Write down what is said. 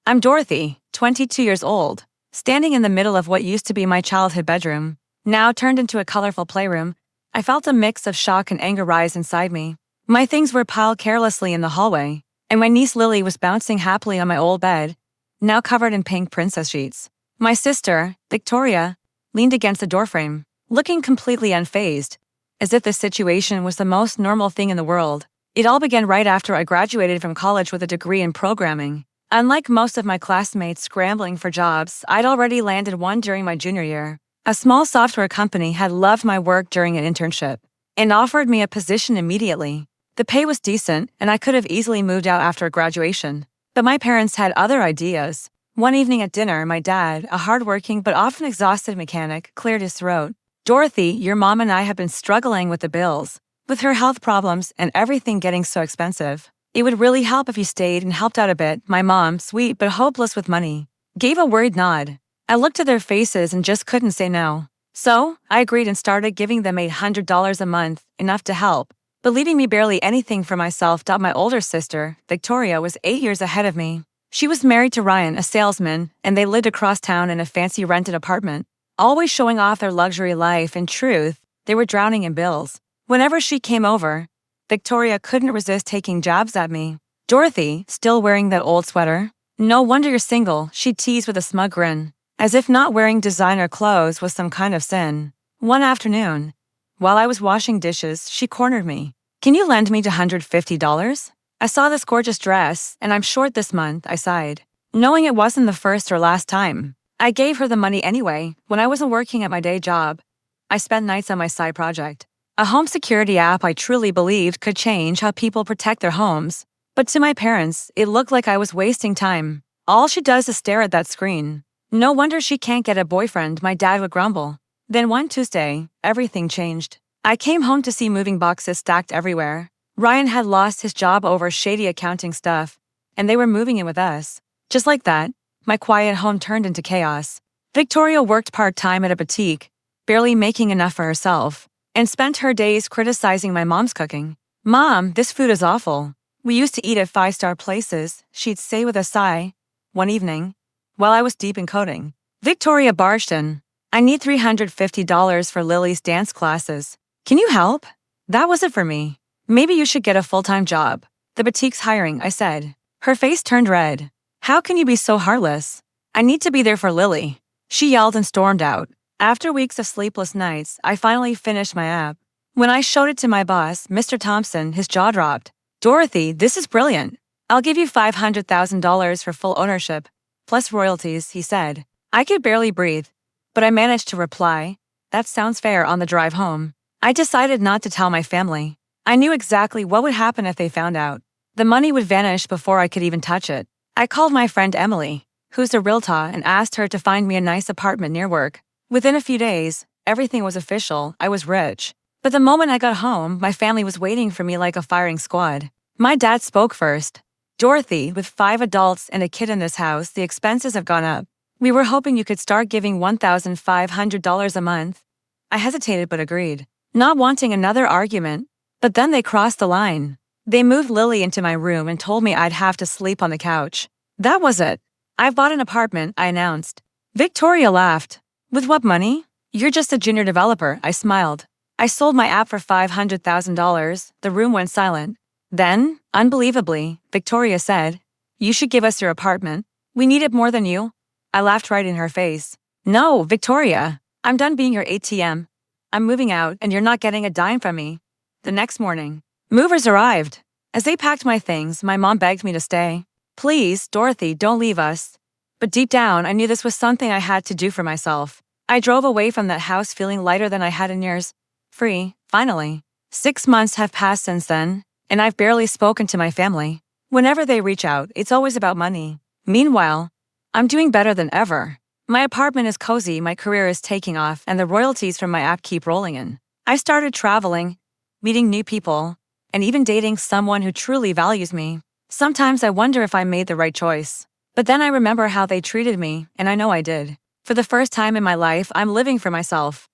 I'm Dorothy, 22 years old, standing in the middle of what used to be my childhood bedroom, now turned into a colorful playroom. I felt a mix of shock and anger rise inside me. My things were piled carelessly in the hallway, and my niece Lily was bouncing happily on my old bed, now covered in pink princess sheets. My sister, Victoria, leaned against the doorframe, looking completely unfazed, as if the situation was the most normal thing in the world. It all began right after I graduated from college with a degree in programming. Unlike most of my classmates scrambling for jobs, I'd already landed one during my junior year. A small software company had loved my work during an internship and offered me a position immediately. The pay was decent, and I could have easily moved out after graduation. But my parents had other ideas. One evening at dinner, my dad, a hardworking but often exhausted mechanic, cleared his throat. "Dorothy, your mom and I have been struggling with the bills, with her health problems and everything getting so expensive. It would really help if you stayed and helped out a bit." My mom, sweet but hopeless with money, gave a worried nod. I looked at their faces and just couldn't say no. So, I agreed and started giving them $800 a month, enough to help, but leaving me barely anything for myself. My older sister, Victoria, was 8 years ahead of me. She was married to Ryan, a salesman, and they lived across town in a fancy rented apartment, always showing off their luxury life. In truth, they were drowning in bills. Whenever she came over, Victoria couldn't resist taking jabs at me. "Dorothy, still wearing that old sweater? No wonder you're single," she teased with a smug grin, as if not wearing designer clothes was some kind of sin. One afternoon, while I was washing dishes, she cornered me. "Can you lend me $150? I saw this gorgeous dress, and I'm short this month," I sighed, knowing it wasn't the first or last time. I gave her the money anyway. When I wasn't working at my day job, I spent nights on my side project, a home security app I truly believed could change how people protect their homes. But to my parents, it looked like I was wasting time. "All she does is stare at that screen. No wonder she can't get a boyfriend," my dad would grumble. Then one Tuesday, everything changed. I came home to see moving boxes stacked everywhere. Ryan had lost his job over shady accounting stuff, and they were moving in with us. Just like that, my quiet home turned into chaos. Victoria worked part-time at a boutique, barely making enough for herself, and spent her days criticizing my mom's cooking. "Mom, this food is awful. We used to eat at five-star places," she'd say with a sigh. One evening, while I was deep in coding, Victoria barged in. "I need $350 for Lily's dance classes. Can you help?" That wasn't for me. "Maybe you should get a full-time job. The boutique's hiring," I said. Her face turned red. "How can you be so heartless? I need to be there for Lily," she yelled and stormed out. After weeks of sleepless nights, I finally finished my app. When I showed it to my boss, Mr. Thompson, his jaw dropped. "Dorothy, this is brilliant. I'll give you $500,000 for full ownership, plus royalties," he said. I could barely breathe, but I managed to reply, "That sounds fair," on the drive home. I decided not to tell my family. I knew exactly what would happen if they found out. The money would vanish before I could even touch it. I called my friend Emily, who's a realtor, and asked her to find me a nice apartment near work. Within a few days, everything was official. I was rich. But the moment I got home, my family was waiting for me like a firing squad. My dad spoke first. "Dorothy, with 5 adults and a kid in this house, the expenses have gone up. We were hoping you could start giving $1,500 a month." I hesitated but agreed, not wanting another argument. But then they crossed the line. They moved Lily into my room and told me I'd have to sleep on the couch. That was it. "I've bought an apartment," I announced. Victoria laughed. "With what money?" "You're just a junior developer," I smiled. "I sold my app for $500,000. The room went silent. Then, unbelievably, Victoria said, "You should give us your apartment. We need it more than you." I laughed right in her face. "No, Victoria, I'm done being your ATM. I'm moving out, and you're not getting a dime from me." The next morning, movers arrived. As they packed my things, my mom begged me to stay. "Please, Dorothy, don't leave us." But deep down, I knew this was something I had to do for myself. I drove away from that house feeling lighter than I had in years. Free, finally. 6 months have passed since then, and I've barely spoken to my family. Whenever they reach out, it's always about money. Meanwhile, I'm doing better than ever. My apartment is cozy, my career is taking off, and the royalties from my app keep rolling in. I started traveling, meeting new people, and even dating someone who truly values me. Sometimes I wonder if I made the right choice. But then I remember how they treated me, and I know I did. For the first time in my life, I'm living for myself.